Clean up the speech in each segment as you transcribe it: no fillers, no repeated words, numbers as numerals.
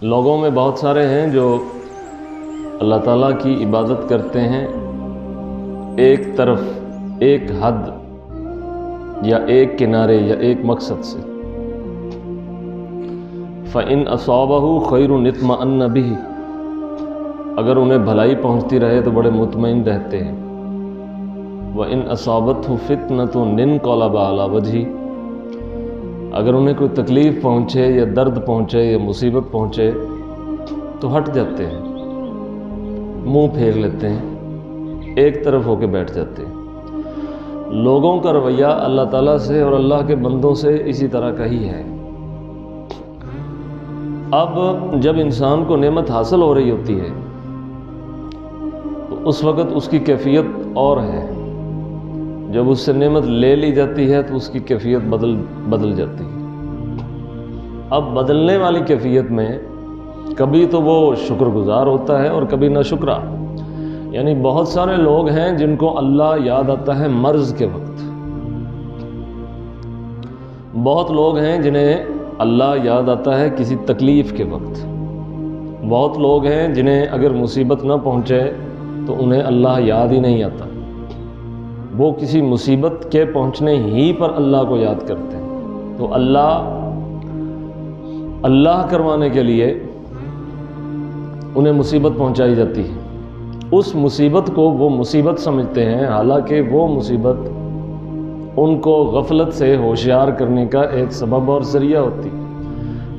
لوگوں میں بہت سارے ہیں جو اللہ تعالیٰ کی عبادت کرتے ہیں ایک طرف، ایک حد یا ایک کنارے یا ایک مقصد سے۔ فَإِنْ أَصَابَهُ خَيْرٌ اطْمَأَنَّ بِهِ، اگر انہیں بھلائی پہنچتی رہے تو بڑے مطمئن رہتے ہیں۔ وَإِنْ أَصَابَتْهُ فِتْنَةٌ انقلب عَلَى وَجْهِهِ، اگر انہیں کوئی تکلیف پہنچے یا درد پہنچے یا مصیبت پہنچے تو ہٹ جاتے ہیں، منہ پھیر لیتے ہیں، ایک طرف ہو کے بیٹھ جاتے ہیں۔ لوگوں کا رویہ اللہ تعالیٰ سے اور اللہ کے بندوں سے اسی طرح کا ہی ہے۔ اب جب انسان کو نعمت حاصل ہو رہی ہوتی ہے تو اس وقت اس کی کیفیت اور ہے، جب اس سے نعمت لے لی جاتی ہے تو اس کی کیفیت بدل جاتی ہے۔ اب بدلنے والی کیفیت میں کبھی تو وہ شکر گزار ہوتا ہے اور کبھی ناشکرا۔ یعنی بہت سارے لوگ ہیں جن کو اللہ یاد آتا ہے مرض کے وقت، بہت لوگ ہیں جنہیں اللہ یاد آتا ہے کسی تکلیف کے وقت، بہت لوگ ہیں جنہیں اگر مصیبت نہ پہنچے تو انہیں اللہ یاد ہی نہیں آتا، وہ کسی مصیبت کے پہنچنے ہی پر اللہ کو یاد کرتے ہیں۔ تو اللہ کروانے کے لیے انہیں مصیبت پہنچائی جاتی ہے، اس مصیبت کو وہ مصیبت سمجھتے ہیں، حالانکہ وہ مصیبت ان کو غفلت سے ہوشیار کرنے کا ایک سبب اور ذریعہ ہوتی ہے۔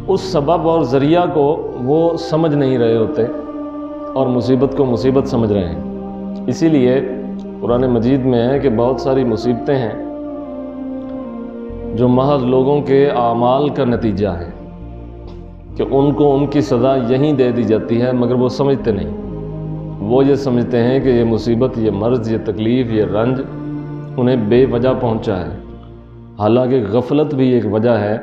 اس سبب اور ذریعہ کو وہ سمجھ نہیں رہے ہوتے اور مصیبت کو مصیبت سمجھ رہے ہیں۔ اسی لیے قرآن مجید میں ہے کہ بہت ساری مصیبتیں ہیں جو محض لوگوں کے اعمال کا نتیجہ ہے، کہ ان کو ان کی سزا یہیں دے دی جاتی ہے، مگر وہ سمجھتے نہیں۔ وہ یہ سمجھتے ہیں کہ یہ مصیبت، یہ مرض، یہ تکلیف، یہ رنج انہیں بے وجہ پہنچا ہے، حالانکہ غفلت بھی ایک وجہ ہے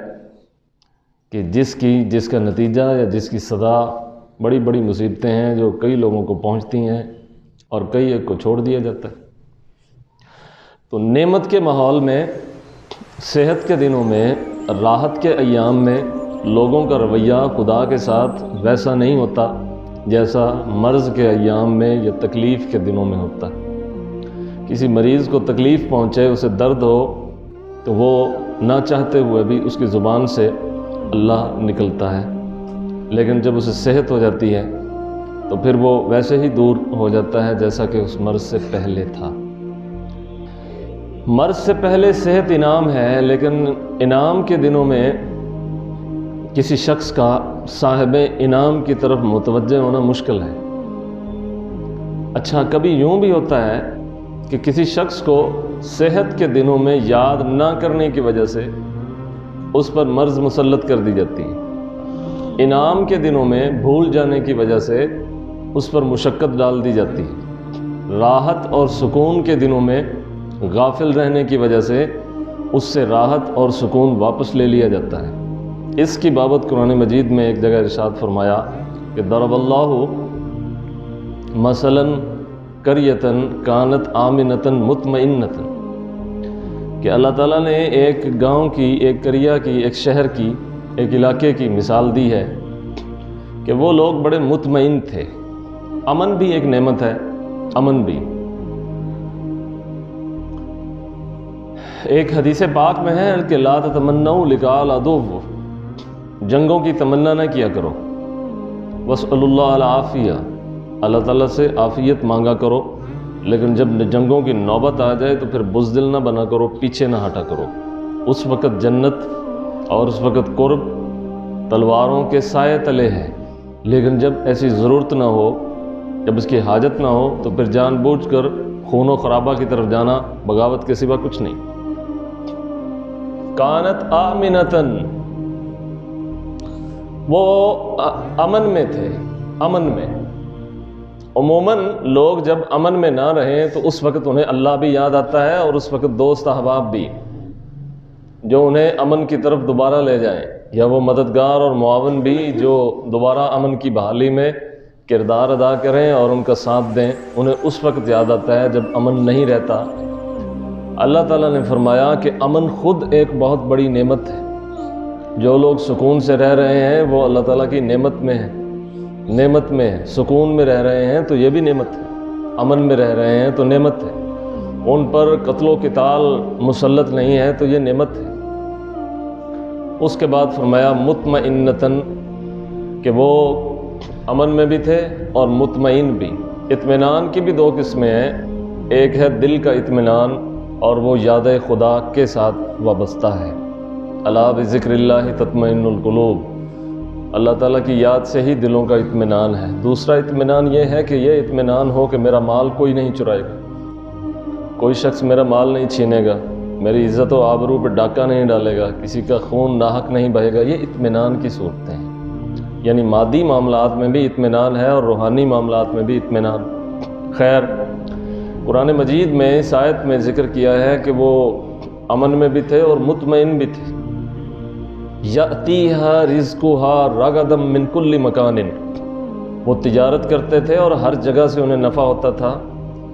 کہ جس کا نتیجہ یا جس کی سزا بڑی بڑی مصیبتیں ہیں جو کئی لوگوں کو پہنچتی ہیں اور کئی ایک کو چھوڑ دیا جاتا ہے۔ تو نعمت کے ماحول میں، صحت کے دنوں میں، راحت کے ایام میں لوگوں کا رویہ خدا کے ساتھ ویسا نہیں ہوتا جیسا مرض کے ایام میں یا تکلیف کے دنوں میں ہوتا ہے۔ کسی مریض کو تکلیف پہنچے، اسے درد ہو، تو وہ نہ چاہتے ہوئے بھی اس کی زبان سے اللہ نکلتا ہے، لیکن جب اسے صحت ہو جاتی ہے تو پھر وہ ویسے ہی دور ہو جاتا ہے جیسا کہ اس مرض سے پہلے تھا۔ مرض سے پہلے صحت انعام ہے، لیکن انعام کے دنوں میں کسی شخص کا صاحب انعام کی طرف متوجہ ہونا مشکل ہے۔ اچھا، کبھی یوں بھی ہوتا ہے کہ کسی شخص کو صحت کے دنوں میں یاد نہ کرنے کی وجہ سے اس پر مرض مسلط کر دی جاتی ہے، انعام کے دنوں میں بھول جانے کی وجہ سے اس پر مشقت ڈال دی جاتی ہے، راحت اور سکون کے دنوں میں غافل رہنے کی وجہ سے اس سے راحت اور سکون واپس لے لیا جاتا ہے۔ اس کی بابت قرآن مجید میں ایک جگہ ارشاد فرمایا کہ ضرب اللہ مثلاً قریۃ کانت آمنۃ مطمئنۃ، کہ اللہ تعالیٰ نے ایک گاؤں کی، ایک قریہ کی، ایک شہر کی، ایک علاقے کی مثال دی ہے کہ وہ لوگ بڑے مطمئن تھے۔ امن بھی ایک نعمت ہے، امن بھی۔ ایک حدیث پاک میں ہے کہ لا تتمنوا لقاء العدو، جنگوں کی تمنا نہ کیا کرو، واسألوا اللہ العافیہ، اللہ تعالیٰ سے عافیت مانگا کرو، لیکن جب جنگوں کی نوبت آ جائے تو پھر بزدل نہ بنا کرو، پیچھے نہ ہٹا کرو۔ اس وقت جنت اور اس وقت قرب تلواروں کے سائے تلے ہے، لیکن جب ایسی ضرورت نہ ہو، جب اس کی حاجت نہ ہو تو پھر جان بوجھ کر خون و خرابہ کی طرف جانا بغاوت کے سوا کچھ نہیں۔ کانت آمنتن، وہ امن میں تھے، امن میں۔ عموماً لوگ جب امن میں نہ رہیں تو اس وقت انہیں اللہ بھی یاد آتا ہے، اور اس وقت دوست احباب بھی جو انہیں امن کی طرف دوبارہ لے جائیں، یا وہ مددگار اور معاون بھی جو دوبارہ امن کی بحالی میں کردار ادا کریں اور ان کا ساتھ دیں، انہیں اس وقت یاد آتا ہے جب امن نہیں رہتا۔ اللہ تعالیٰ نے فرمایا کہ امن خود ایک بہت بڑی نعمت ہے، جو لوگ سکون سے رہ رہے ہیں وہ اللہ تعالیٰ کی نعمت میں ہیں، نعمت میں ہے۔ سکون میں رہ رہے ہیں تو یہ بھی نعمت ہے، امن میں رہ رہے ہیں تو نعمت ہے۔ ان پر قتل و قتال مسلط نہیں ہے تو یہ نعمت ہے۔ اس کے بعد فرمایا مطمئنتاً، کہ وہ امن میں بھی تھے اور مطمئن بھی۔ اطمینان کی بھی دو قسمیں ہیں، ایک ہے دل کا اطمینان اور وہ یاد خدا کے ساتھ وابستہ ہے۔ الا بذکر اللہ تطمئن القلوب، اللہ تعالیٰ کی یاد سے ہی دلوں کا اطمینان ہے۔ دوسرا اطمینان یہ ہے کہ یہ اطمینان ہو کہ میرا مال کوئی نہیں چرائے گا، کوئی شخص میرا مال نہیں چھینے گا، میری عزت و آبرو پہ ڈاکہ نہیں ڈالے گا، کسی کا خون ناحق نہیں بہے گا۔ یہ اطمینان کی صورتیں ہیں، یعنی مادی معاملات میں بھی اطمینان ہے اور روحانی معاملات میں بھی اطمینان۔ خیر، قرآن مجید میں اس آیت میں ذکر کیا ہے کہ وہ امن میں بھی تھے اور مطمئن بھی تھے۔ یأتیہا رزقہا رغدا من کل مکان، وہ تجارت کرتے تھے اور ہر جگہ سے انہیں نفع ہوتا تھا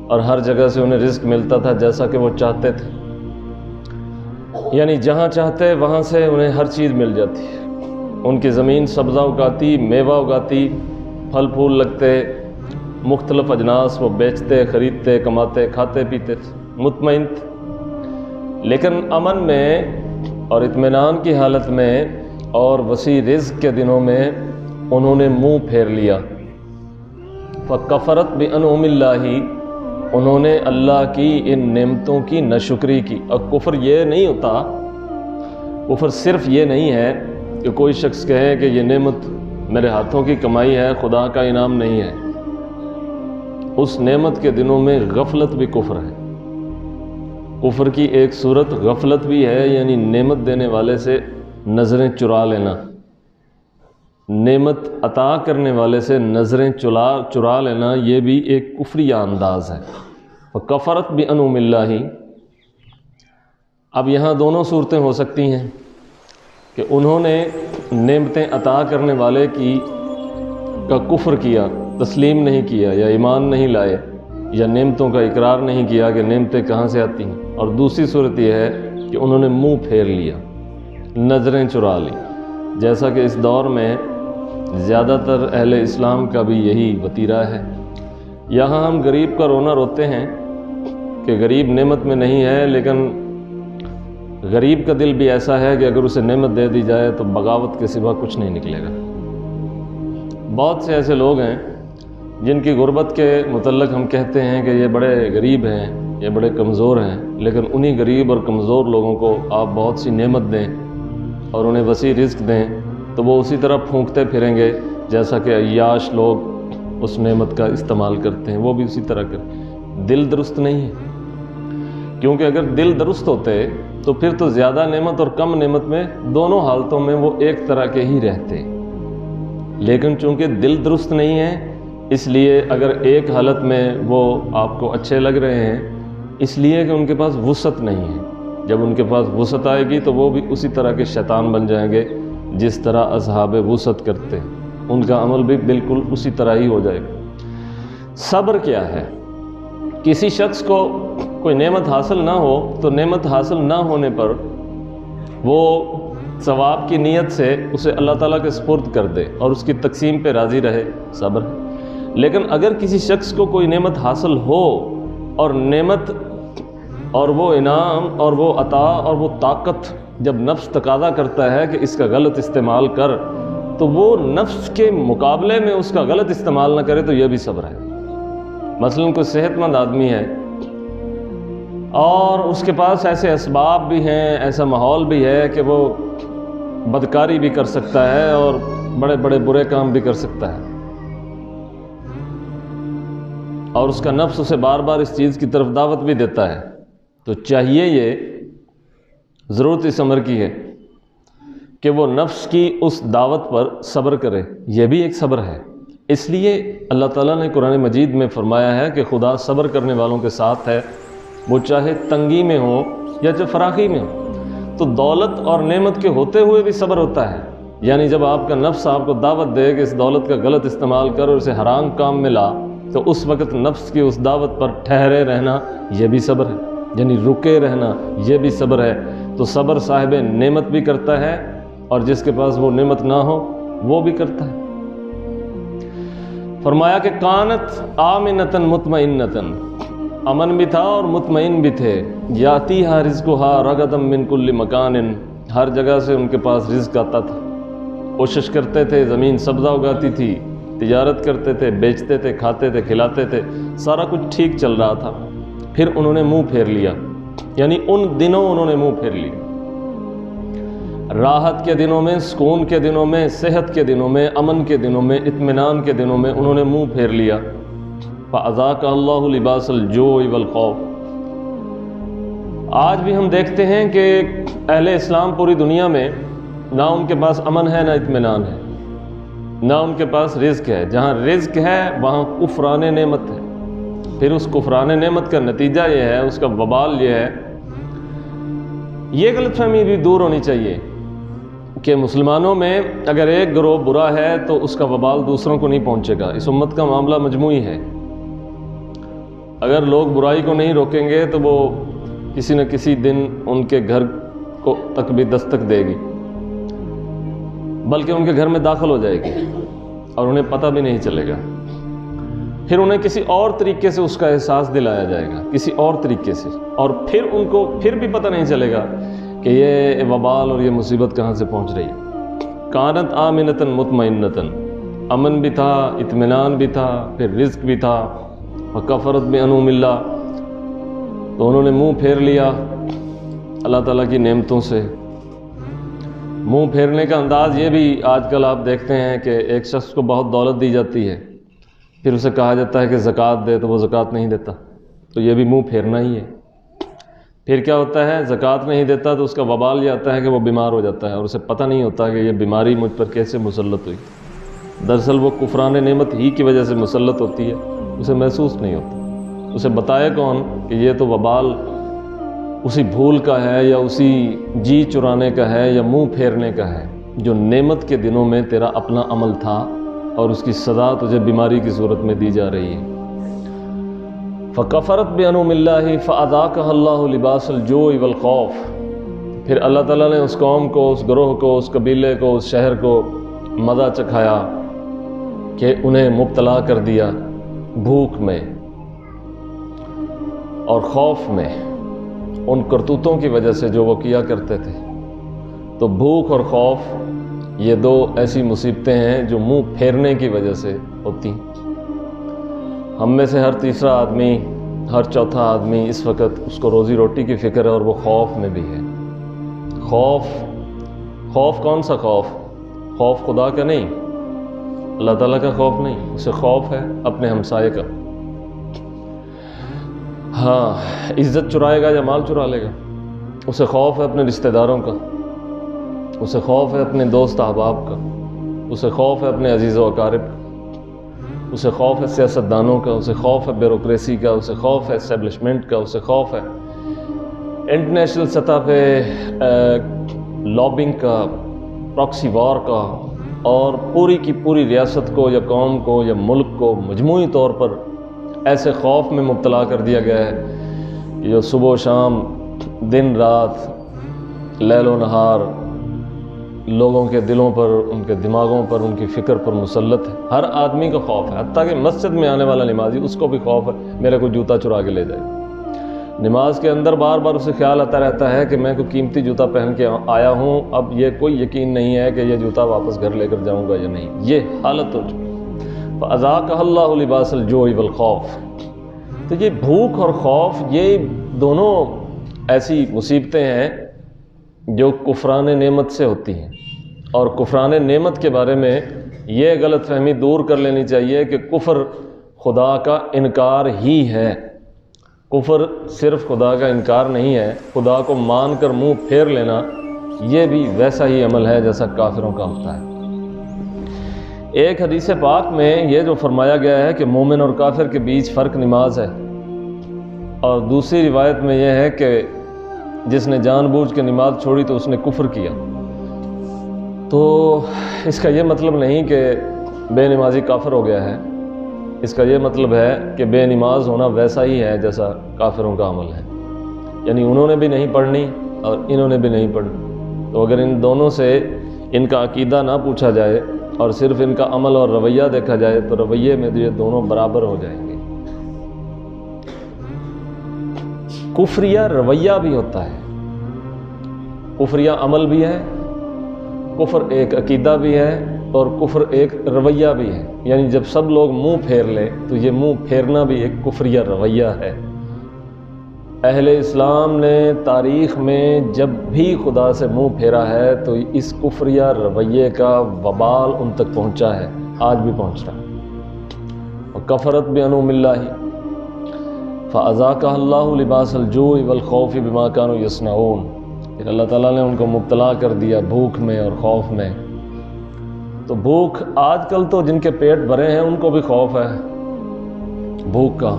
اور ہر جگہ سے انہیں رزق ملتا تھا جیسا کہ وہ چاہتے تھے، یعنی جہاں چاہتے وہاں سے انہیں ہر چیز مل جاتی ہے۔ ان کی زمین سبزہ اگاتی، میوہ اگاتی، پھل پھول لگتے، مختلف اجناس وہ بیچتے، خریدتے، کماتے، کھاتے پیتے تھے، مطمئن تھے۔ لیکن امن میں اور اطمینان کی حالت میں اور وسیع رزق کے دنوں میں انہوں نے منہ پھیر لیا۔ فَكَفَرَتْ بِأَنْعُمِ اللَّهِ، انہوں نے اللہ کی ان نعمتوں کی ناشکری کی۔ اور کفر یہ نہیں ہوتا، کفر صرف یہ نہیں ہے کہ کوئی شخص کہے کہ یہ نعمت میرے ہاتھوں کی کمائی ہے، خدا کا انعام نہیں ہے۔ اس نعمت کے دنوں میں غفلت بھی کفر ہے۔ کفر کی ایک صورت غفلت بھی ہے، یعنی نعمت دینے والے سے نظریں چرا لینا، نعمت عطا کرنے والے سے نظریں چرا لینا، یہ بھی ایک کفریہ انداز ہے۔ وَكَفَرَتْ بِأَنْعُمِ اللَّهِ، اب یہاں دونوں صورتیں ہو سکتی ہیں کہ انہوں نے نعمتیں عطا کرنے والے کا کفر کیا، تسلیم نہیں کیا یا ایمان نہیں لائے یا نعمتوں کا اقرار نہیں کیا کہ نعمتیں کہاں سے آتی ہیں، اور دوسری صورت یہ ہے کہ انہوں نے منہ پھیر لیا، نظریں چرا لی، جیسا کہ اس دور میں زیادہ تر اہل اسلام کا بھی یہی وتیرہ ہے۔ یہاں ہم غریب کا رونا روتے ہیں کہ غریب نعمت میں نہیں ہے، لیکن غریب کا دل بھی ایسا ہے کہ اگر اسے نعمت دے دی جائے تو بغاوت کے سوا کچھ نہیں نکلے گا۔ بہت سے ایسے لوگ ہیں جن کی غربت کے متعلق ہم کہتے ہیں کہ یہ بڑے غریب ہیں، یہ بڑے کمزور ہیں، لیکن انہی غریب اور کمزور لوگوں کو آپ بہت سی نعمت دیں اور انہیں وسیع رزق دیں تو وہ اسی طرح پھونکتے پھریں گے جیسا کہ عیاش لوگ اس نعمت کا استعمال کرتے ہیں، وہ بھی اسی طرح کرتے۔ دل درست نہیں ہے، کیونکہ اگر دل درست ہوتے تو پھر تو زیادہ نعمت اور کم نعمت میں دونوں حالتوں میں وہ ایک طرح کے ہی رہتے، لیکن چونکہ دل درست نہیں ہے اس لیے اگر ایک حالت میں وہ آپ کو اچھے لگ رہے ہیں اس لیے کہ ان کے پاس وسعت نہیں ہے، جب ان کے پاس وسعت آئے گی تو وہ بھی اسی طرح کے شیطان بن جائیں گے جس طرح اصحاب وسعت کرتے، ان کا عمل بھی بالکل اسی طرح ہی ہو جائے گا۔ صبر کیا ہے؟ کسی شخص کو کوئی نعمت حاصل نہ ہو تو نعمت حاصل نہ ہونے پر وہ ثواب کی نیت سے اسے اللہ تعالیٰ کے سپرد کر دے اور اس کی تقسیم پہ راضی رہے، صبر۔ لیکن اگر کسی شخص کو کوئی نعمت حاصل ہو اور نعمت اور وہ انعام اور وہ عطا اور وہ طاقت جب نفس تقاضا کرتا ہے کہ اس کا غلط استعمال کر تو وہ نفس کے مقابلے میں اس کا غلط استعمال نہ کرے تو یہ بھی صبر ہے۔ مثلاً کوئی صحت مند آدمی ہے اور اس کے پاس ایسے اسباب بھی ہیں، ایسا ماحول بھی ہے کہ وہ بدکاری بھی کر سکتا ہے اور بڑے بڑے برے کام بھی کر سکتا ہے، اور اس کا نفس اسے بار بار اس چیز کی طرف دعوت بھی دیتا ہے، تو چاہیے یہ ضرورت اس امر کی ہے کہ وہ نفس کی اس دعوت پر صبر کرے، یہ بھی ایک صبر ہے۔ اس لیے اللہ تعالیٰ نے قرآن مجید میں فرمایا ہے کہ خدا صبر کرنے والوں کے ساتھ ہے، وہ چاہے تنگی میں ہو یا چاہے فراخی میں ہو۔ تو دولت اور نعمت کے ہوتے ہوئے بھی صبر ہوتا ہے، یعنی جب آپ کا نفس آپ کو دعوت دے کہ اس دولت کا غلط استعمال کر اور اسے حرام کام میں لا تو اس وقت نفس کی اس دعوت پر ٹھہرے رہنا یہ بھی صبر ہے، یعنی رکے رہنا یہ بھی صبر ہے۔ تو صبر صاحب نعمت بھی کرتا ہے اور جس کے پاس وہ نعمت نہ ہو وہ بھی کرتا ہے۔ فرمایا کہ کانت آمنتن مطمئنتن، امن بھی تھا اور مطمئن بھی تھے، یاتیہا رزقہا رغدم من کل مکان، ہر جگہ سے ان کے پاس رزق آتا تھا، کوشش کرتے تھے، زمین سبزہ اگاتی تھی، تجارت کرتے تھے، بیچتے تھے، کھاتے تھے، کھلاتے تھے، سارا کچھ ٹھیک چل رہا تھا۔ پھر انہوں نے منہ پھیر لیا، یعنی ان دنوں انہوں نے منہ پھیر لیا، راحت کے دنوں میں، سکون کے دنوں میں، صحت کے دنوں میں، امن کے دنوں میں، اطمینان کے دنوں میں انہوں نے منہ پھیر لیا۔ فَأَذَاقَ اللَّهُ لِبَاسَ الْجُوعِ وَالْخَوْفِ۔ آج بھی ہم دیکھتے ہیں کہ اہل اسلام پوری دنیا میں نہ ان کے پاس امن ہے، نہ اطمینان ہے، نہ ان کے پاس رزق ہے۔ جہاں رزق ہے وہاں کفران نعمت ہے۔ پھر اس کفران نعمت کا نتیجہ یہ ہے، اس کا وبال یہ ہے، یہ غلط فہمی بھی دور ہونی چاہیے کہ مسلمانوں میں اگر ایک گروہ برا ہے تو اس کا وبال دوسروں کو نہیں پہنچے گا۔ اس امت کا معاملہ مجموعی ہے۔ اگر لوگ برائی کو نہیں روکیں گے تو وہ کسی نہ کسی دن ان کے گھر کو تک بھی دستک دے گی، بلکہ ان کے گھر میں داخل ہو جائے گی اور انہیں پتہ بھی نہیں چلے گا۔ پھر انہیں کسی اور طریقے سے اس کا احساس دلایا جائے گا، کسی اور طریقے سے، اور پھر ان کو پھر بھی پتہ نہیں چلے گا کہ یہ وبال اور یہ مصیبت کہاں سے پہنچ رہی ہے۔ کانت آمنتن مطمئنتن، امن بھی تھا، اطمینان بھی تھا، پھر رزق بھی تھا۔ وکفرت بانعم اللہ، تو انہوں نے منہ پھیر لیا اللہ تعالیٰ کی نعمتوں سے۔ منہ پھیرنے کا انداز یہ بھی آج کل آپ دیکھتے ہیں کہ ایک شخص کو بہت دولت دی جاتی ہے، پھر اسے کہا جاتا ہے کہ زکوٰۃ دے، تو وہ زکوٰۃ نہیں دیتا، تو یہ بھی منہ پھیرنا ہی ہے۔ پھر کیا ہوتا ہے، زکوٰۃ نہیں دیتا تو اس کا وبال یہ آتا ہے کہ وہ بیمار ہو جاتا ہے اور اسے پتہ نہیں ہوتا کہ یہ بیماری مجھ پر کیسے مسلط ہوئی۔ دراصل وہ کفران نعمت ہی کی وجہ سے مسلط ہوتی ہے، اسے محسوس نہیں ہوتا۔ اسے بتائے کون کہ یہ تو وبال اسی بھول کا ہے، یا اسی جی چرانے کا ہے، یا منہ پھیرنے کا ہے، جو نعمت کے دنوں میں تیرا اپنا عمل تھا اور اس کی سزا تجھے بیماری کی صورت میں دی جا رہی ہے۔ فَكَفَرَتْ بِأَنْعُمِ اللَّهِ فَأَذَاقَهَا اللَّهُ لِبَاسَ الْجُوعِ وَالْخَوْفِ۔ پھر اللہ تعالیٰ نے اس قوم کو، اس گروہ کو، اس قبیلے کو، اس شہر کو مزہ چکھایا کہ انہیں مبتلا کر دیا بھوک میں اور خوف میں، ان کرتوتوں کی وجہ سے جو وہ کیا کرتے تھے۔ تو بھوک اور خوف یہ دو ایسی مصیبتیں ہیں جو منہ پھیرنے کی وجہ سے ہوتی ہیں۔ ہم میں سے ہر تیسرا آدمی، ہر چوتھا آدمی اس وقت اس کو روزی روٹی کی فکر ہے اور وہ خوف میں بھی ہے۔ خوف کون سا خوف؟ خوف خدا کا نہیں، اللہ تعالیٰ کا خوف نہیں، اسے خوف ہے اپنے ہمسائے کا۔ ہاں، عزت چرائے گا یا مال چرا لے گا، اسے خوف ہے اپنے رشتہ داروں کا، اسے خوف ہے اپنے دوست احباب کا، اسے خوف ہے اپنے عزیز و اقارب کا، اسے خوف ہے سیاستدانوں کا، اسے خوف ہے بیوروکریسی کا، اسے خوف ہے اسٹیبلشمنٹ کا، اسے خوف ہے انٹرنیشنل سطح پہ لابنگ کا، پراکسی وار کا، اور پوری کی پوری ریاست کو یا قوم کو یا ملک کو مجموعی طور پر ایسے خوف میں مبتلا کر دیا گیا ہے کہ جو صبح و شام، دن رات، لیل و نہار لوگوں کے دلوں پر، ان کے دماغوں پر، ان کی فکر پر مسلط ہے۔ ہر آدمی کا خوف ہے، حتیٰ کہ مسجد میں آنے والا نمازی، اس کو بھی خوف ہے میرے کو جوتا چرا کے لے جائے۔ نماز کے اندر بار بار اسے خیال آتا رہتا ہے کہ میں کوئی قیمتی جوتا پہن کے آیا ہوں، اب یہ کوئی یقین نہیں ہے کہ یہ جوتا واپس گھر لے کر جاؤں گا یا نہیں۔ یہ حالت ہو چکی۔ فَأَذَاقَهَا اللَّهُ لِبَاسَ الْجُوعِ وَالْخَوْفِ۔ تو یہ بھوک اور خوف، یہ دونوں ایسی مصیبتیں ہیں جو کفران نعمت سے ہوتی ہیں، اور کفران نعمت کے بارے میں یہ غلط فہمی دور کر لینی چاہیے کہ کفر خدا کا انکار ہی ہے۔ کفر صرف خدا کا انکار نہیں ہے، خدا کو مان کر منہ پھیر لینا یہ بھی ویسا ہی عمل ہے جیسا کافروں کا ہوتا ہے۔ ایک حدیث پاک میں یہ جو فرمایا گیا ہے کہ مومن اور کافر کے بیچ فرق نماز ہے، اور دوسری روایت میں یہ ہے کہ جس نے جان بوجھ کے نماز چھوڑی تو اس نے کفر کیا۔ تو اس کا یہ مطلب نہیں کہ بے نمازی کافر ہو گیا ہے، اس کا یہ مطلب ہے کہ بے نماز ہونا ویسا ہی ہے جیسا کافروں کا عمل ہے، یعنی انہوں نے بھی نہیں پڑھنی اور انہوں نے بھی نہیں پڑھنی۔ تو اگر ان دونوں سے ان کا عقیدہ نہ پوچھا جائے اور صرف ان کا عمل اور رویہ دیکھا جائے تو رویے میں یہ دونوں برابر ہو جائیں گے۔ کفریہ رویہ بھی ہوتا ہے، کفریہ عمل بھی ہے، کفر ایک عقیدہ بھی ہے اور کفر ایک رویہ بھی ہے۔ یعنی جب سب لوگ منہ پھیر لیں تو یہ منہ پھیرنا بھی ایک کفریہ رویہ ہے۔ اہل اسلام نے تاریخ میں جب بھی خدا سے منہ پھیرا ہے تو اس کفریہ رویے کا وبال ان تک پہنچا ہے، آج بھی پہنچ رہا ہے۔ وَكَفَرَتْ بِأَنْعُمِ اللَّهِ فَأَذَاقَهَا اللَّهُ لِبَاسَ الْجُوعِ وَالْخَوْفِ بِمَا كَانُوا يَصْنَعُونَ۔ پھر اللہ تعالیٰ نے ان کو مبتلا کر دیا بھوک میں اور خوف میں۔ تو بھوک آج کل تو جن کے پیٹ بھرے ہیں ان کو بھی خوف ہے بھوک کا،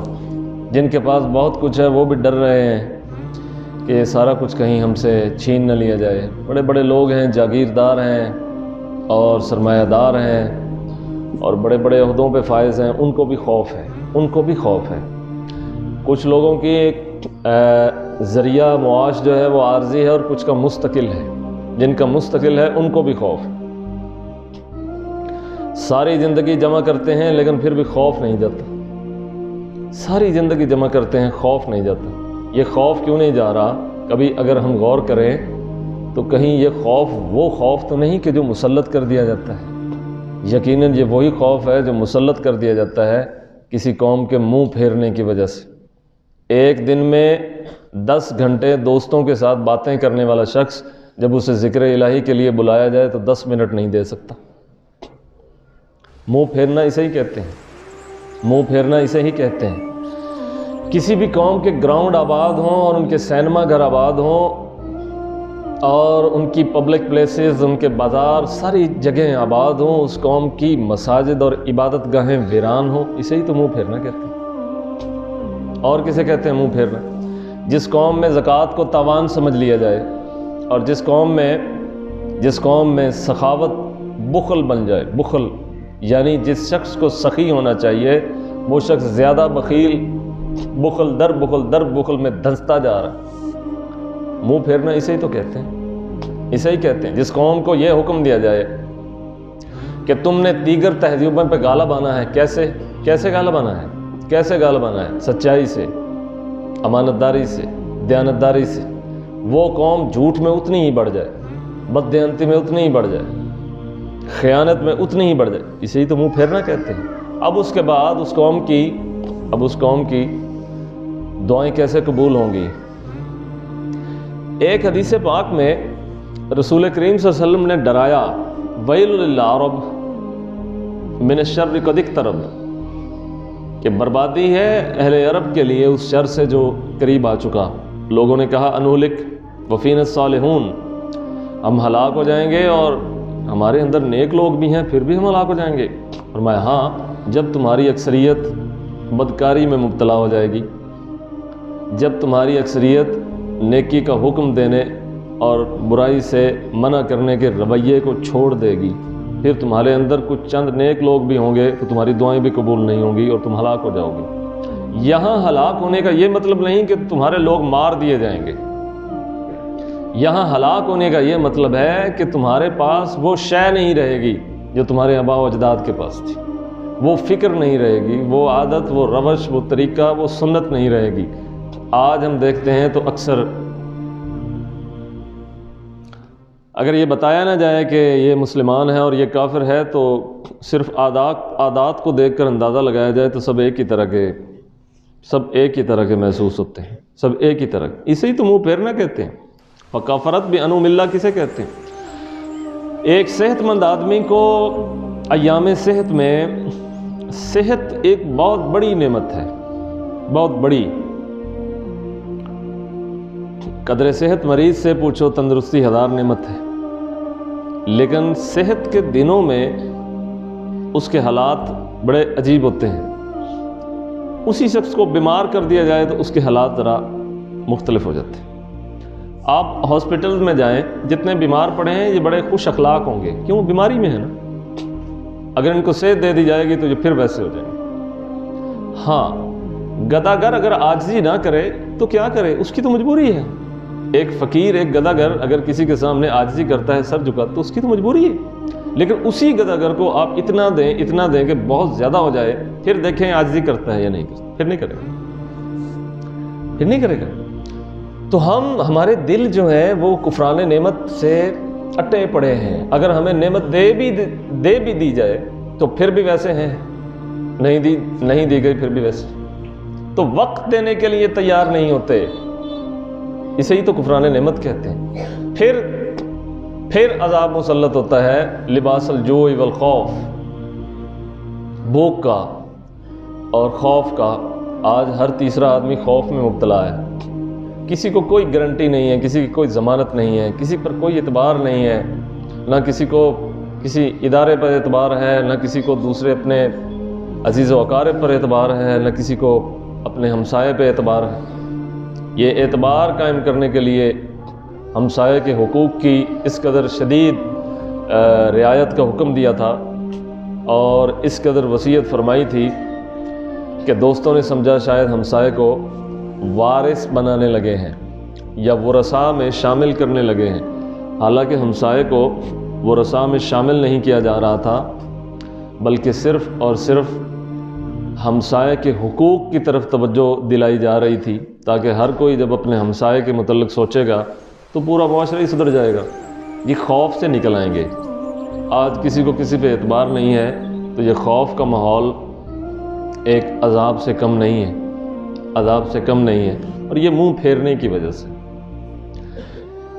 جن کے پاس بہت کچھ ہے وہ بھی ڈر رہے ہیں کہ یہ سارا کچھ کہیں ہم سے چھین نہ لیا جائے۔ بڑے بڑے لوگ ہیں، جاگیردار ہیں اور سرمایہ دار ہیں اور بڑے بڑے عہدوں پہ فائز ہیں، ان کو بھی خوف ہے، ان کو بھی خوف ہے۔ کچھ لوگوں کی ایک ذریعہ معاش جو ہے وہ عارضی ہے اور کچھ کا مستقل ہے، جن کا مستقل ہے ان کو بھی خوف ہے۔ ساری زندگی جمع کرتے ہیں لیکن پھر بھی خوف نہیں جاتا، ساری زندگی جمع کرتے ہیں خوف نہیں جاتا۔ یہ خوف کیوں نہیں جا رہا؟ کبھی اگر ہم غور کریں تو کہیں یہ خوف وہ خوف تو نہیں کہ جو مسلط کر دیا جاتا ہے۔ یقیناً یہ وہی خوف ہے جو مسلط کر دیا جاتا ہے کسی قوم کے منہ پھیرنے کی وجہ سے۔ ایک دن میں 10 گھنٹے دوستوں کے ساتھ باتیں کرنے والا شخص جب اسے ذکر الہی کے لیے بلایا جائے تو 10 منٹ نہیں دے سکتا۔ منہ پھیرنا اسے ہی کہتے ہیں، منہ پھیرنا اسے ہی کہتے ہیں۔ کسی بھی قوم کے گراؤنڈ آباد ہوں اور ان کے سینما گھر آباد ہوں اور ان کی پبلک پلیسز، ان کے بازار، ساری جگہیں آباد ہوں، اس قوم کی مساجد اور عبادت گاہیں ویران ہوں، اسے ہی تو منہ پھیرنا کہتے ہیں۔ اور کسے کہتے ہیں منہ پھیرنا؟ جس قوم میں زکوٰۃ کو تاوان سمجھ لیا جائے اور جس قوم میں سخاوت بخل بن جائے، بخل یعنی جس شخص کو سخی ہونا چاہیے وہ شخص زیادہ بخیل، بخل در بخل میں دھنستا جا رہا ہے۔ منہ پھیرنا اسے ہی تو کہتے ہیں، اسے ہی کہتے ہیں۔ جس قوم کو یہ حکم دیا جائے کہ تم نے دیگر تہذیبوں پہ غالب آنا ہے، کیسے غالب آنا ہے؟ کیسے غالب آنا ہے؟ سچائی سے، امانت داری سے، دیانتداری سے۔ وہ قوم جھوٹ میں اتنی ہی بڑھ جائے، بددیانتی میں اتنی ہی بڑھ جائے، خیانت میں اتنی ہی بڑھ جائے، اسے ہی تو منہ پھیرنا کہتے ہیں۔ اب اس کے بعد اس قوم کی دعائیں کیسے قبول ہوں گی؟ ایک حدیث پاک میں رسول کریم صلی اللہ علیہ وسلم نے ڈرایا، ویل للعرب من الشر قد اقترب، کہ بربادی ہے اہل عرب کے لیے اس شر سے جو قریب آ چکا۔ لوگوں نے کہا انہلک وفینا الصالحون، ہم ہلاک ہو جائیں گے اور ہمارے اندر نیک لوگ بھی ہیں پھر بھی ہم ہلاک ہو جائیں گے۔ فرمایا ہاں، جب تمہاری اکثریت بدکاری میں مبتلا ہو جائے گی، جب تمہاری اکثریت نیکی کا حکم دینے اور برائی سے منع کرنے کے رویے کو چھوڑ دے گی، پھر تمہارے اندر کچھ چند نیک لوگ بھی ہوں گے تو تمہاری دعائیں بھی قبول نہیں ہوں گی اور تم ہلاک ہو جاؤ گے۔ یہاں ہلاک ہونے کا یہ مطلب نہیں کہ تمہارے لوگ مار دیے جائیں گے، یہاں ہلاک ہونے کا یہ مطلب ہے کہ تمہارے پاس وہ شے نہیں رہے گی جو تمہارے آباء و اجداد کے پاس تھی، وہ فکر نہیں رہے گی، وہ عادت، وہ روش، وہ طریقہ، وہ سنت نہیں رہے گی۔ آج ہم دیکھتے ہیں تو اکثر اگر یہ بتایا نہ جائے کہ یہ مسلمان ہے اور یہ کافر ہے تو صرف عادات کو دیکھ کر اندازہ لگایا جائے تو سب ایک ہی طرح کے محسوس ہوتے ہیں، سب ایک ہی طرح۔ اسے ہی تو منہ پھیرنا کہتے ہیں۔ وَكَفَرَتْ بِأَنْعُمِ اللَّهِ کسے کہتے ہیں؟ ایک صحت مند آدمی کو ایام صحت میں، صحت ایک بہت بڑی نعمت ہے، بہت بڑی۔ قدر صحت مریض سے پوچھو، تندرستی 1000 نعمت ہے، لیکن صحت کے دنوں میں اس کے حالات بڑے عجیب ہوتے ہیں۔ اسی شخص کو بیمار کر دیا جائے تو اس کے حالات ذرا مختلف ہو جاتے ہیں۔ آپ ہاسپٹل میں جائیں، جتنے بیمار پڑے ہیں یہ بڑے خوش اخلاق ہوں گے، کیوں؟ بیماری میں ہے نا۔ اگر ان کو صحت دے دی جائے گی تو یہ پھر ویسے ہو جائیں گے۔ ہاں، گداگر اگر عاجزی نہ کرے تو کیا کرے؟ اس کی تو مجبوری ہے، ایک فقیر، ایک گداگر اگر کسی کے سامنے عاجزی کرتا ہے، سر جھکاتا، تو اس کی تو مجبوری ہے، لیکن اسی گداگر کو آپ اتنا دیں کہ بہت زیادہ ہو جائے، پھر دیکھیں عاجزی کرتا ہے یا نہیں کرتا، پھر نہیں کرے گا۔ تو ہمارے دل جو ہے وہ کفران نعمت سے اٹے پڑے ہیں۔ اگر ہمیں نعمت دے بھی دی جائے تو پھر بھی ویسے ہیں، نہیں دی گئی پھر بھی ویسے، تو وقت دینے کے لیے تیار نہیں ہوتے، اسے ہی تو کفران نعمت کہتے ہیں۔ پھر عذاب مسلط ہوتا ہے، لباس الجوع والخوف، بھوک کا اور خوف کا۔ آج ہر تیسرا آدمی خوف میں مبتلا ہے، کسی کو کوئی گارنٹی نہیں ہے، کسی کی کوئی ضمانت نہیں ہے، کسی پر کوئی اعتبار نہیں ہے، نہ کسی کو کسی ادارے پر اعتبار ہے، نہ کسی کو دوسرے اپنے عزیز و اقارب پر اعتبار ہے، نہ کسی کو اپنے ہمسائے پہ اعتبار ہے۔ یہ اعتبار قائم کرنے کے لیے ہمسائے کے حقوق کی اس قدر شدید رعایت کا حکم دیا تھا اور اس قدر وصیت فرمائی تھی کہ دوستوں نے سمجھا شاید ہمسائے کو وارث بنانے لگے ہیں یا ورثاء میں شامل کرنے لگے ہیں، حالانکہ ہمسائے کو ورثاء میں شامل نہیں کیا جا رہا تھا، بلکہ صرف اور صرف ہمسائے کے حقوق کی طرف توجہ دلائی جا رہی تھی، تاکہ ہر کوئی جب اپنے ہمسائے کے متعلق سوچے گا تو پورا معاشرہ ہی سدھر جائے گا، یہ خوف سے نکل آئیں گے۔ آج کسی کو کسی پہ اعتبار نہیں ہے تو یہ خوف کا ماحول ایک عذاب سے کم نہیں ہے، اور یہ منہ پھیرنے کی وجہ سے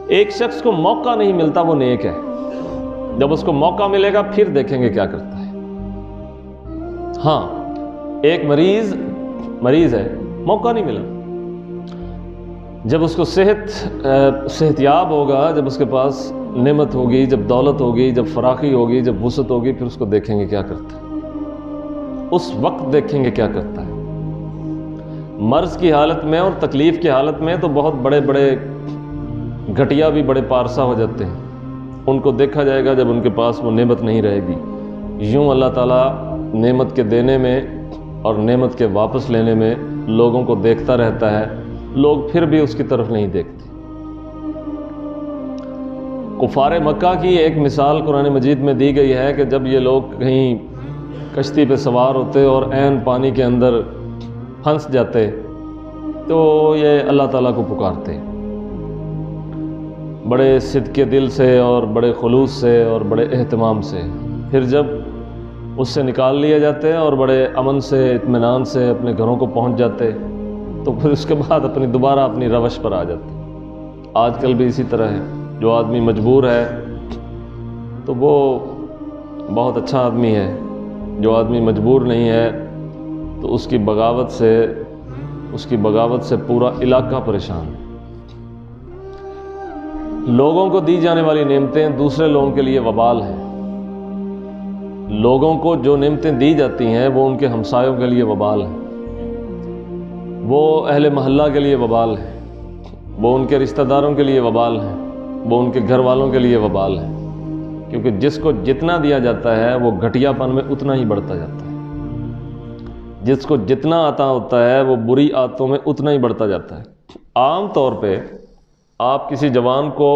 ایک شخص کو موقع نہیں ملتا، وہ نیک ہے، جب اس کو موقع ملے گا پھر دیکھیں گے کیا کرتا ہے۔ ہاں، ایک مریض ہے، موقع نہیں ملا، جب اس کو صحت یاب ہوگا، جب اس کے پاس نعمت ہوگی، جب دولت ہوگی، جب فراخی ہوگی، جب وسعت ہوگی، پھر اس کو دیکھیں گے کیا کرتا ہے، اس وقت دیکھیں گے کیا کرتا ہے۔ مرض کی حالت میں اور تکلیف کی حالت میں تو بہت بڑے گھٹیا بھی بڑے پارسا ہو جاتے ہیں، ان کو دیکھا جائے گا جب ان کے پاس وہ نعمت نہیں رہے گی۔ یوں اللہ تعالیٰ نعمت کے دینے میں اور نعمت کے واپس لینے میں لوگوں کو دیکھتا رہتا ہے، لوگ پھر بھی اس کی طرف نہیں دیکھتے۔ کفار مکہ کی ایک مثال قرآن مجید میں دی گئی ہے کہ جب یہ لوگ کہیں کشتی پہ سوار ہوتے اور عین پانی کے اندر پھنس جاتے تو یہ اللہ تعالیٰ کو پکارتے، بڑے صدق دل سے اور بڑے خلوص سے اور بڑے اہتمام سے، پھر جب اس سے نکال لیے جاتے اور بڑے امن سے اطمینان سے اپنے گھروں کو پہنچ جاتے، تو پھر اس کے بعد دوبارہ اپنی روش پر آ جاتے۔ آج کل بھی اسی طرح ہے، جو آدمی مجبور ہے تو وہ بہت اچھا آدمی ہے، جو آدمی مجبور نہیں ہے تو اس کی بغاوت سے پورا علاقہ پریشان ہے۔ لوگوں کو دی جانے والی نعمتیں دوسرے لوگوں کے لیے وبال ہیں، لوگوں کو جو نعمتیں دی جاتی ہیں وہ ان کے ہمسایوں کے لیے وبال ہیں، وہ اہل محلہ کے لیے وبال ہے، وہ ان کے رشتہ داروں کے لیے وبال ہیں، وہ ان کے گھر والوں کے لیے وبال ہے، کیونکہ جس کو جتنا دیا جاتا ہے وہ گھٹیا پن میں اتنا ہی بڑھتا جاتا ہے، جس کو جتنا عطا ہوتا ہے وہ بری عادتوں میں اتنا ہی بڑھتا جاتا ہے۔ عام طور پہ آپ کسی جوان کو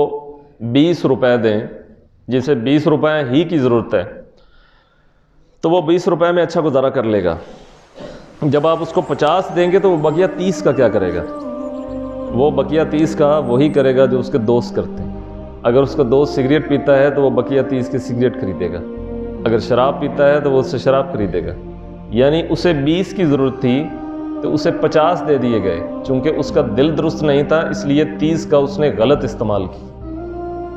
20 روپے دیں، جسے 20 روپے ہی کی ضرورت ہے، تو وہ 20 روپے میں اچھا گزارا کر لے گا۔ جب آپ اس کو 50 دیں گے تو وہ بقیہ 30 کا کیا کرے گا؟ وہ بقیہ 30 کا وہی کرے گا جو اس کے دوست کرتے ہیں۔ اگر اس کا دوست سگریٹ پیتا ہے تو وہ بقیہ 30 کی سگریٹ خریدے گا، اگر شراب پیتا ہے تو وہ اس سے شراب خریدے گا، یعنی اسے 20 کی ضرورت تھی تو اسے 50 دے دیے گئے، چونکہ اس کا دل درست نہیں تھا اس لیے 30 کا اس نے غلط استعمال کی۔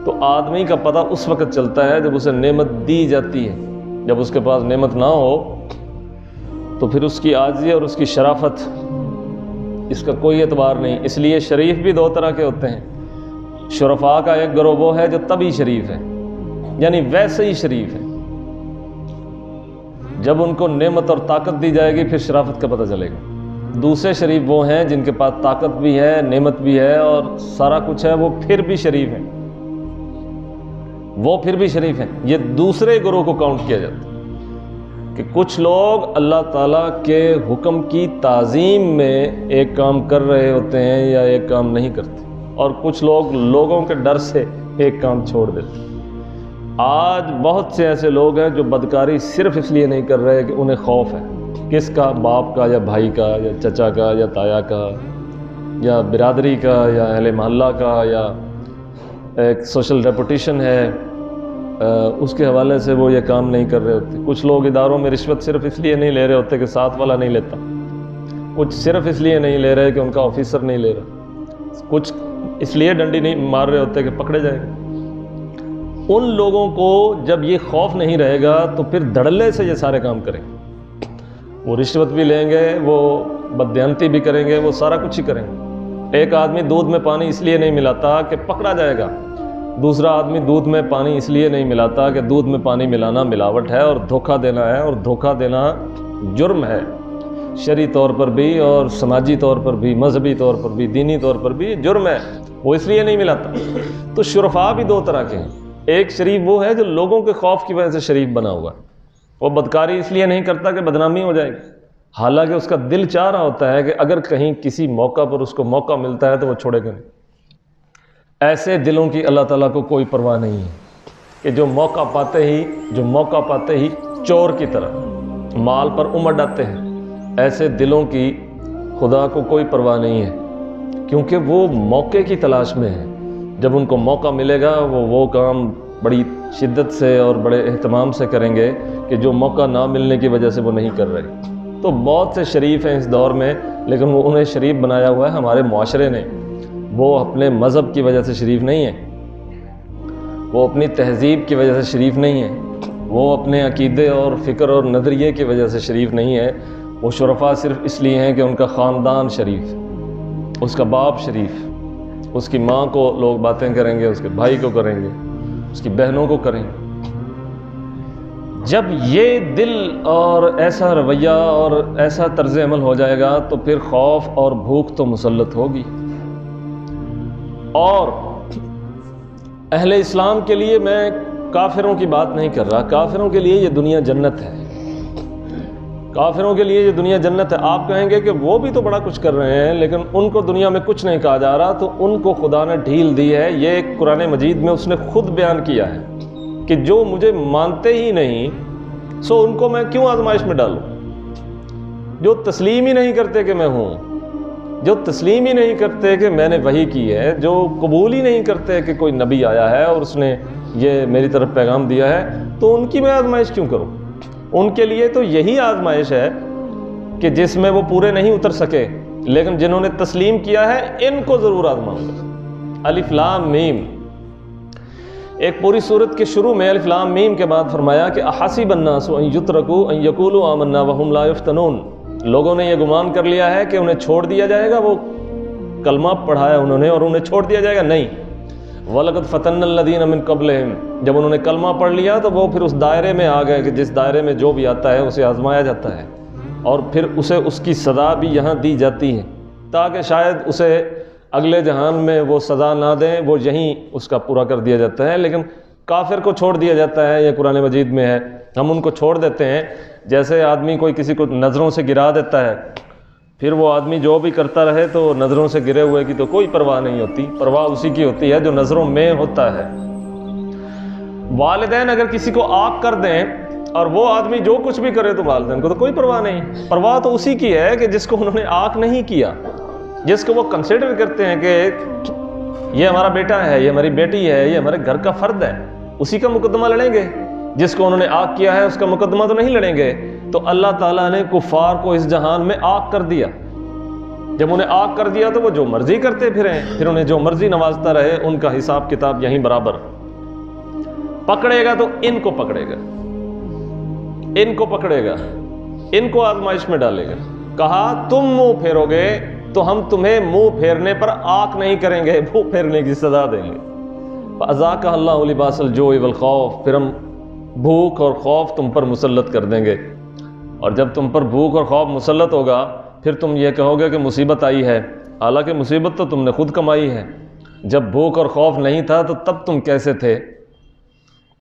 تو آدمی کا پتہ اس وقت چلتا ہے جب اسے نعمت دی جاتی ہے، جب اس کے پاس نعمت نہ ہو تو پھر اس کی عاجزی اور اس کی شرافت، اس کا کوئی اعتبار نہیں۔ اس لیے شریف بھی 2 طرح کے ہوتے ہیں، شرفاء کا ایک گروہ وہ ہے جو طبعی شریف ہے، یعنی ویسے ہی شریف ہے، جب ان کو نعمت اور طاقت دی جائے گی پھر شرافت کا پتہ چلے گا۔ دوسرے شریف وہ ہیں جن کے پاس طاقت بھی ہے، نعمت بھی ہے اور سارا کچھ ہے، وہ پھر بھی شریف ہیں، یہ دوسرے گروہ کو کاؤنٹ کیا جاتا ہے کہ کچھ لوگ اللہ تعالیٰ کے حکم کی تعظیم میں ایک کام کر رہے ہوتے ہیں یا ایک کام نہیں کرتے، اور کچھ لوگ لوگوں کے ڈر سے ایک کام چھوڑ دیتے ہیں۔ آج بہت سے ایسے لوگ ہیں جو بدکاری صرف اس لیے نہیں کر رہے کہ انہیں خوف ہے، کس کا؟ باپ کا یا بھائی کا یا چچا کا یا تایا کا یا برادری کا یا اہل محلہ کا، یا ایک سوشل ریپوٹیشن ہے، اس کے حوالے سے وہ یہ کام نہیں کر رہے ہوتے۔ کچھ لوگ اداروں میں رشوت صرف اس لیے نہیں لے رہے ہوتے کہ ساتھ والا نہیں لیتا، کچھ صرف اس لیے نہیں لے رہے کہ ان کا آفیسر نہیں لے رہا، کچھ اس لیے ڈنڈی نہیں مار رہے ہوتے کہ پکڑے جائیں گے۔ ان لوگوں کو جب یہ خوف نہیں رہے گا تو پھر دھڑلے سے یہ سارے کام کریں گے، وہ رشوت بھی لیں گے، وہ بددیانتی بھی کریں گے، وہ سارا کچھ ہی کریں گے۔ ایک آدمی دودھ میں پانی اس لیے نہیں ملاتا کہ پکڑا جائے گا، دوسرا آدمی دودھ میں پانی اس لیے نہیں ملاتا کہ دودھ میں پانی ملانا ملاوٹ ہے اور دھوکہ دینا ہے، اور دھوکہ دینا جرم ہے، شرعی طور پر بھی اور سماجی طور پر بھی، مذہبی طور پر بھی، دینی طور پر بھی جرم ہے، وہ اس لیے نہیں ملاتا۔ تو شرفاء بھی دو طرح کے ہیں، ایک شریف وہ ہے جو لوگوں کے خوف کی وجہ سے شریف بنا ہوا، وہ بدکاری اس لیے نہیں کرتا کہ بدنامی ہو جائے گی، حالانکہ اس کا دل چاہ رہا ہوتا ہے کہ اگر کہیں کسی موقع پر اس کو موقع ملتا ہے تو وہ چھوڑے گا نہیں۔ ایسے دلوں کی اللہ تعالیٰ کو کوئی پرواہ نہیں ہے کہ جو موقع پاتے ہی چور کی طرح مال پر امڑ آتے ہیں، ایسے دلوں کی خدا کو کوئی پرواہ نہیں ہے، کیونکہ وہ موقع کی تلاش میں ہے۔ جب ان کو موقع ملے گا وہ کام بڑی شدت سے اور بڑے اہتمام سے کریں گے کہ جو موقع نہ ملنے کی وجہ سے وہ نہیں کر رہے۔ تو بہت سے شریف ہیں اس دور میں، لیکن وہ انہیں شریف بنایا ہوا ہے ہمارے معاشرے نے، وہ اپنے مذہب کی وجہ سے شریف نہیں ہیں، وہ اپنی تہذیب کی وجہ سے شریف نہیں ہیں، وہ اپنے عقیدے اور فکر اور نظریے کی وجہ سے شریف نہیں ہے، وہ شرفاء صرف اس لیے ہیں کہ ان کا خاندان شریف، اس کا باپ شریف، اس کی ماں کو لوگ باتیں کریں گے، اس کے بھائی کو کریں گے، اس کی بہنوں کو کریں گے۔ جب یہ دل اور ایسا رویہ اور ایسا طرز عمل ہو جائے گا تو پھر خوف اور بھوک تو مسلط ہوگی۔ اور اہل اسلام کے لیے میں کافروں کی بات نہیں کر رہا، کافروں کے لیے یہ دنیا جنت ہے، کافروں کے لیے یہ دنیا جنت ہے۔ آپ کہیں گے کہ وہ بھی تو بڑا کچھ کر رہے ہیں لیکن ان کو دنیا میں کچھ نہیں کہا جا رہا، تو ان کو خدا نے ڈھیل دی ہے۔ یہ قرآن مجید میں اس نے خود بیان کیا ہے کہ جو مجھے مانتے ہی نہیں سو ان کو میں کیوں آزمائش میں ڈالوں، جو تسلیم ہی نہیں کرتے کہ میں ہوں، جو تسلیم ہی نہیں کرتے کہ میں نے وحی کی ہے، جو قبول ہی نہیں کرتے کہ کوئی نبی آیا ہے اور اس نے یہ میری طرف پیغام دیا ہے، تو ان کی میں آزمائش کیوں کروں؟ ان کے لیے تو یہی آزمائش ہے کہ جس میں وہ پورے نہیں اتر سکے، لیکن جنہوں نے تسلیم کیا ہے ان کو ضرور آزماؤں گا۔ الف لام میم، ایک پوری سورت کے شروع میں الف لام میم کے بعد فرمایا کہ احسب الناس ان یترکوا ان یقولوا آمنا وهم لا یفتنون، لوگوں نے یہ گمان کر لیا ہے کہ انہیں چھوڑ دیا جائے گا، وہ کلمہ پڑھایا انہوں نے اور انہیں چھوڑ دیا جائے گا، نہیں۔ وَلَقَدْ فَتَنَّ الَّذِينَ مِن قَبْلِهِمْ، جب انہوں نے کلمہ پڑھ لیا تو وہ پھر اس دائرے میں آ گئے کہ جس دائرے میں جو بھی آتا ہے اسے آزمایا جاتا ہے، اور پھر اسے اس کی سزا بھی یہاں دی جاتی ہے تاکہ شاید اسے اگلے جہان میں وہ سزا نہ دیں، وہ یہیں اس کا پورا کر دیا جاتا ہے۔ لیکن کافر کو چھوڑ دیا جاتا ہے، یہ قرآن مجید میں ہے، ہم ان کو چھوڑ دیتے ہیں۔ جیسے آدمی کوئی کسی کو نظروں سے گرا دیتا ہے، پھر وہ آدمی جو بھی کرتا رہے تو نظروں سے گرے ہوئے کی تو کوئی پرواہ نہیں ہوتی، پرواہ اسی کی ہوتی ہے جو نظروں میں ہوتا ہے۔ والدین اگر کسی کو آنکھ کر دیں اور وہ آدمی جو کچھ بھی کرے تو والدین کو تو کوئی پرواہ نہیں، پرواہ تو اسی کی ہے کہ جس کو انہوں نے آنکھ نہیں کیا، جس کو وہ کنسیڈر کرتے ہیں کہ یہ ہمارا بیٹا ہے، یہ ہماری بیٹی ہے، یہ ہمارے گھر کا فرد ہے، اسی کا مقدمہ لڑیں گے۔ جس کو انہوں نے آگ کیا ہے اس کا مقدمہ تو نہیں لڑیں گے۔ تو اللہ تعالیٰ نے کفار کو اس جہان میں آگ کر دیا، جب انہیں آگ کر دیا تو وہ جو مرضی کرتے پھریں، پھر انہیں جو مرضی نوازتا رہے، ان کا حساب کتاب یہیں برابر۔ پکڑے گا تو ان کو پکڑے گا، ان کو پکڑے گا، ان کو آزمائش میں ڈالے گا۔ کہا تم منہ پھیرو گے تو ہم تمہیں منہ پھیرنے پر آگ نہیں کریں گے، منہ پھیرنے کی سزا دیں گے۔ فَأَذَاقَ اللَّهُ لِبَاسَ الْجُوعِ وَالْخَوْفِ، پھر ہم بھوک اور خوف تم پر مسلط کر دیں گے، اور جب تم پر بھوک اور خوف مسلط ہوگا پھر تم یہ کہو گے کہ مصیبت آئی ہے، حالانکہ مصیبت تو تم نے خود کمائی ہے۔ جب بھوک اور خوف نہیں تھا تو تب تم کیسے تھے؟